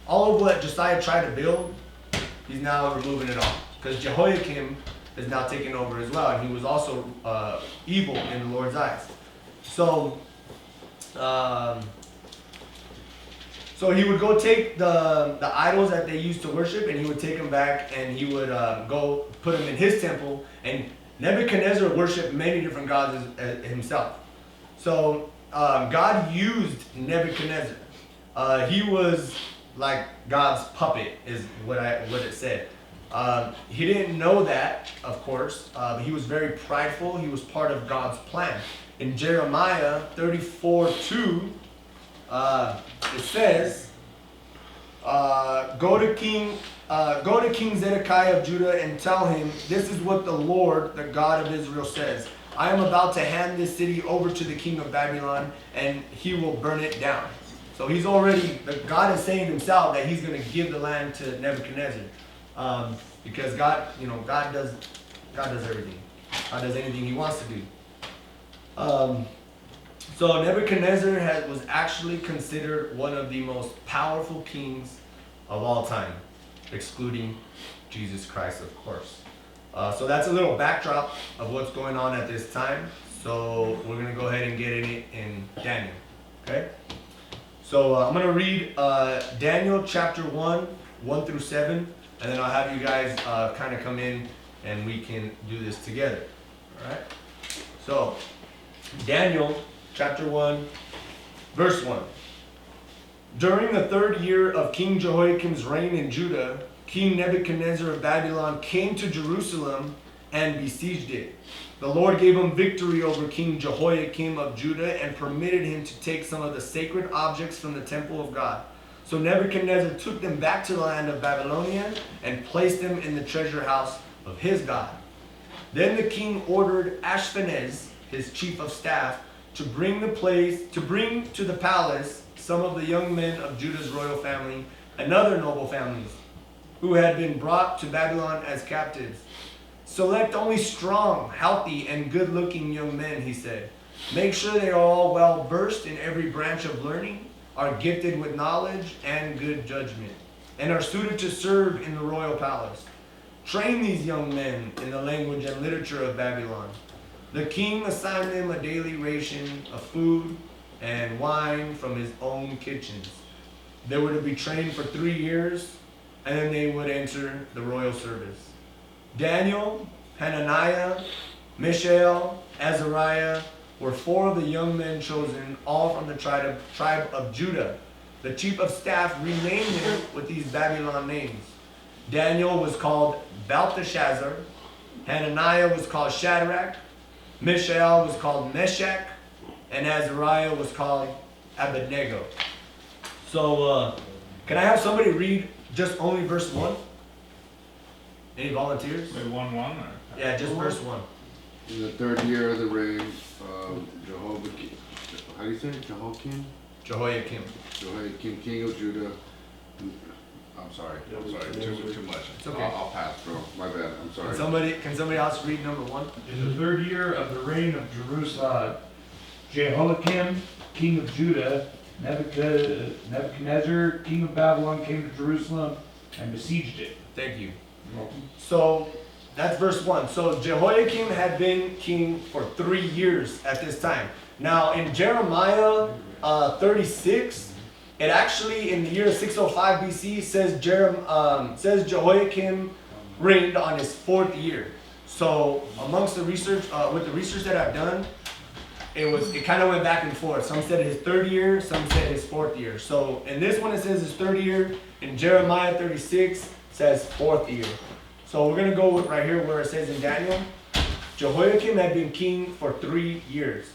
all of what Josiah tried to build, he's now removing it all. Because Jehoiakim is now taking over as well, and he was also evil in the Lord's eyes. So, so he would go take the idols that they used to worship, and he would take them back, and he would go put them in his temple. And Nebuchadnezzar worshipped many different gods himself. So God used Nebuchadnezzar. He was like God's puppet, is what it said. He didn't know that, of course. He was very prideful. He was part of God's plan. In Jeremiah 34:2, it says, "Go to King Zedekiah of Judah and tell him, this is what the Lord, the God of Israel, says. I am about to hand this city over to the king of Babylon, and he will burn it down." So he's already, God is saying himself that he's going to give the land to Nebuchadnezzar, because God does everything. God does anything he wants to do. So Nebuchadnezzar was actually considered one of the most powerful kings of all time, excluding Jesus Christ, of course. So that's a little backdrop of what's going on at this time. So we're going to go ahead and get in it in Daniel. Okay? So I'm going to read Daniel chapter 1 through 7, and then I'll have you guys kind of come in and we can do this together. All right? So, Daniel chapter 1, verse 1. During the 3rd year of King Jehoiakim's reign in Judah, King Nebuchadnezzar of Babylon came to Jerusalem and besieged it. The Lord gave him victory over King Jehoiakim of Judah and permitted him to take some of the sacred objects from the temple of God. So Nebuchadnezzar took them back to the land of Babylonia and placed them in the treasure house of his God. Then the king ordered Ashpenaz, his chief of staff, to bring to the palace some of the young men of Judah's royal family and other noble families who had been brought to Babylon as captives. Select only strong, healthy, and good-looking young men, he said. Make sure they are all well versed in every branch of learning, are gifted with knowledge and good judgment, and are suited to serve in the royal palace. Train these young men in the language and literature of Babylon. The king assigned them a daily ration of food and wine from his own kitchens. They were to be trained for 3 years, and then they would enter the royal service. Daniel, Hananiah, Mishael, Azariah were 4 of the young men chosen, all from the tribe of Judah. The chief of staff renamed them with these Babylon names. Daniel was called Belteshazzar, Hananiah was called Shadrach, Mishael was called Meshach, and Azariah was called Abednego. So, can I have somebody read just only verse 1? Any volunteers? Wait, 1-1 or? Yeah, just verse 1. In the 3rd year of the reign of Jehoiakim, how do you say it? Jehoiakim, king of Judah. I'm sorry, too much. It's okay. I'll pass, bro. My bad. I'm sorry. Can somebody else read number 1? In the 3rd year of the reign of Jerusalem, Jehoiakim, king of Judah, Nebuchadnezzar, king of Babylon, came to Jerusalem and besieged it. Thank you. So that's verse 1. So Jehoiakim had been king for 3 years at this time. Now in Jeremiah 36, it actually in the year 605 BC says Jehoiakim reigned on his 4th year. So amongst the research, with the research that I've done, it kind of went back and forth. Some said his 3rd year, some said his 4th year. So in this one it says his 3rd year. In Jeremiah 36 says 4th year. So we're gonna go with right here where it says in Daniel, Jehoiakim had been king for 3 years.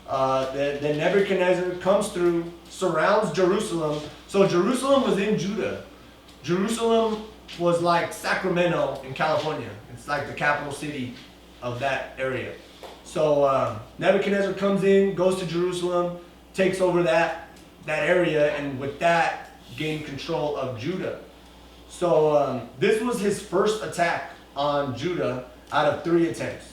Then Nebuchadnezzar comes through, surrounds Jerusalem. So Jerusalem was in Judah. Jerusalem was like Sacramento in California. It's like the capital city of that area. So Nebuchadnezzar comes in, goes to Jerusalem, takes over that area, and with that gained control of Judah. So this was his first attack on Judah out of 3 attempts.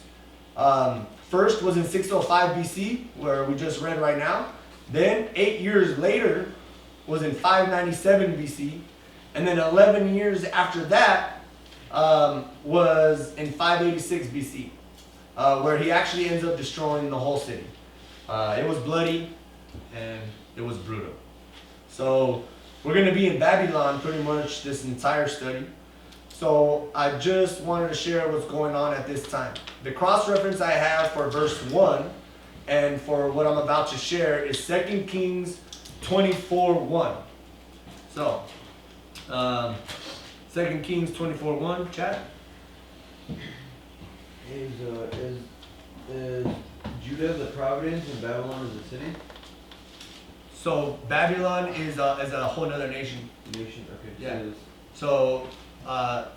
First was in 605 BC, where we just read right now. Then 8 years later was in 597 BC. And then 11 years after that was in 586 BC, where he actually ends up destroying the whole city. It was bloody and it was brutal. So we're going to be in Babylon pretty much this entire study. So I just wanted to share what's going on at this time. The cross-reference I have for verse 1 and for what I'm about to share is 2 Kings 24:1. So, 2 Kings 24:1, chat. Is Judah the province and Babylon is the city? So Babylon is a whole other nation. Nation, okay. Yeah. So So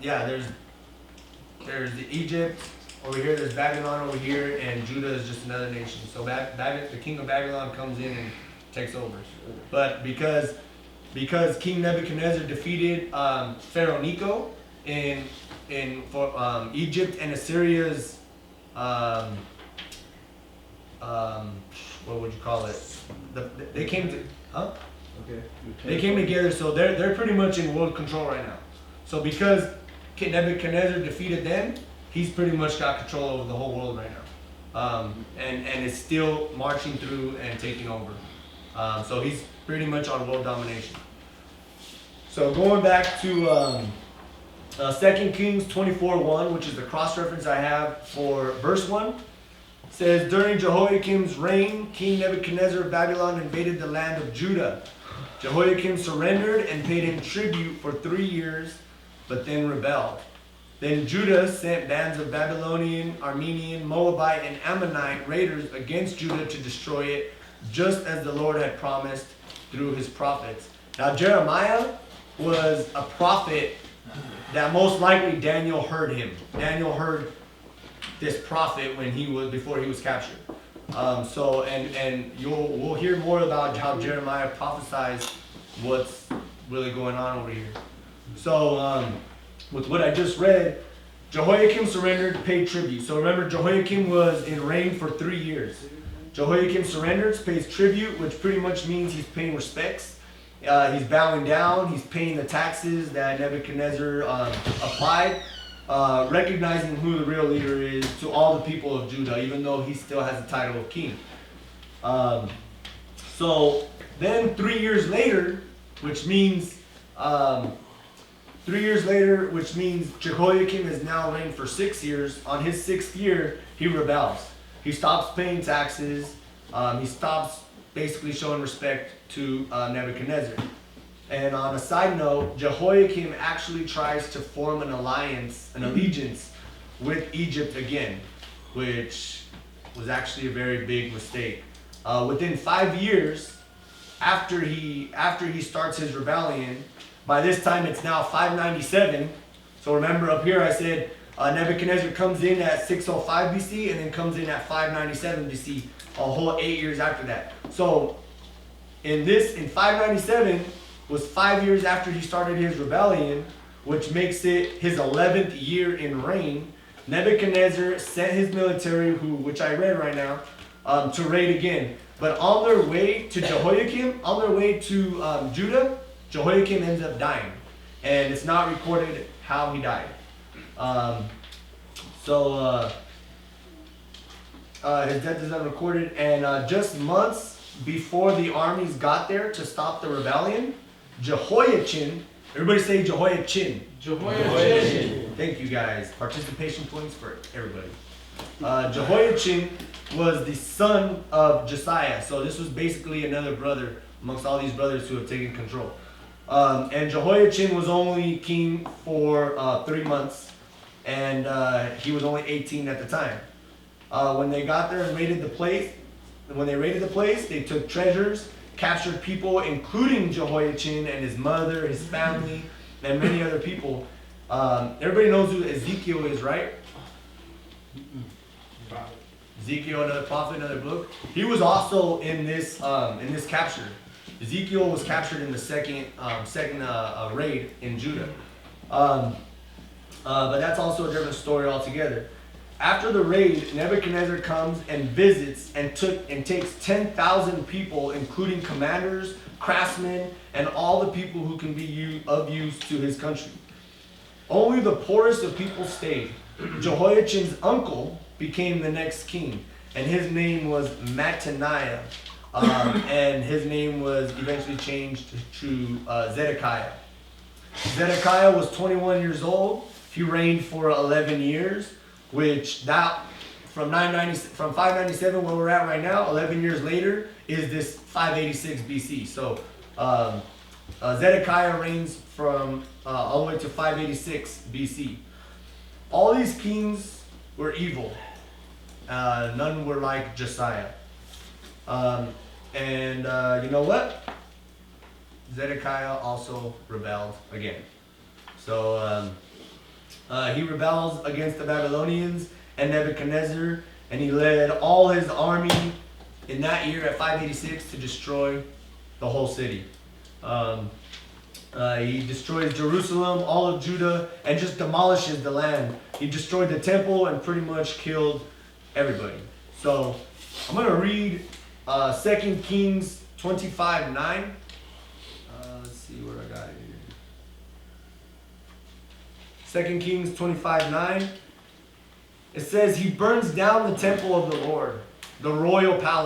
there's the Egypt over here, there's Babylon over here, and Judah is just another nation. So the king of Babylon comes in and takes over. But because King Nebuchadnezzar defeated Pharaoh Necho in Egypt and Assyria's what would you call it? They came to okay. They came together, so they're pretty much in world control right now. So because King Nebuchadnezzar defeated them, he's pretty much got control over the whole world right now, and is still marching through and taking over. So he's pretty much on world domination. So going back to 2 Kings 24:1, which is the cross-reference I have for verse 1, says, during Jehoiakim's reign, King Nebuchadnezzar of Babylon invaded the land of Judah. Jehoiakim surrendered and paid him tribute for 3 years, but then rebelled. Then Judah sent bands of Babylonian, Armenian, Moabite, and Ammonite raiders against Judah to destroy it, just as the Lord had promised through his prophets. Now Jeremiah was a prophet that most likely Daniel heard him. Daniel heard this prophet before he was captured. We'll hear more about how Jeremiah prophesies what's really going on over here. So with what I just read, Jehoiakim surrendered, paid tribute. So remember, Jehoiakim was in reign for 3 years. Jehoiakim surrenders, pays tribute, which pretty much means he's paying respects. He's bowing down, he's paying the taxes that Nebuchadnezzar applied, recognizing who the real leader is to all the people of Judah, even though he still has the title of king. So then 3 years later, which means Jehoiakim has now reigned for 6 years. On his 6th year, he rebels. He stops paying taxes. He stops basically showing respect to Nebuchadnezzar. And on a side note, Jehoiakim actually tries to form an allegiance with Egypt again, which was actually a very big mistake. Within 5 years, after he starts his rebellion, by this time it's now 597. So remember up here I said Nebuchadnezzar comes in at 605 BC and then comes in at 597 BC, a whole 8 years after that. So in 597 was 5 years after he started his rebellion, which makes it his 11th year in reign. Nebuchadnezzar sent his military, which I read right now, to raid again. But on their way to Jehoiakim, on their way to Judah, Jehoiakim ends up dying. And it's not recorded how he died. His death is unrecorded. And just months before the armies got there to stop the rebellion, Jehoiachin, everybody say Jehoiachin. Jehoiachin. Thank you guys. Participation points for everybody. Jehoiachin was the son of Josiah. So this was basically another brother amongst all these brothers who have taken control. And Jehoiachin was only king for 3 months. And he was only 18 at the time. When they got there and raided the place, they took treasures, captured people, including Jehoiachin and his mother, his family, and many other people. Everybody knows who Ezekiel is, right? Ezekiel, another prophet, another book. He was also in this capture. Ezekiel was captured in the second raid in Judah. But that's also a different story altogether. After the raid, Nebuchadnezzar comes and visits and takes 10,000 people, including commanders, craftsmen, and all the people who can be of use to his country. Only the poorest of people stayed. Jehoiachin's uncle became the next king, and his name was Mattaniah, and his name was eventually changed to Zedekiah. Zedekiah was 21 years old. He reigned for 11 years, which that from 597 where we're at right now, 11 years later is this 586 BC. So Zedekiah reigns from all the way to 586 BC. All these kings were evil. None were like Josiah. You know what? Zedekiah also rebelled again. So he rebels against the Babylonians and Nebuchadnezzar, and he led all his army in that year at 586 to destroy the whole city. He destroys Jerusalem, all of Judah, and just demolishes the land. He destroyed the temple and pretty much killed everybody. So I'm going to read 2 Kings 25:9. Let's see where I got it here. 2 Kings 25:9. It says, he burns down the temple of the Lord, the royal palace.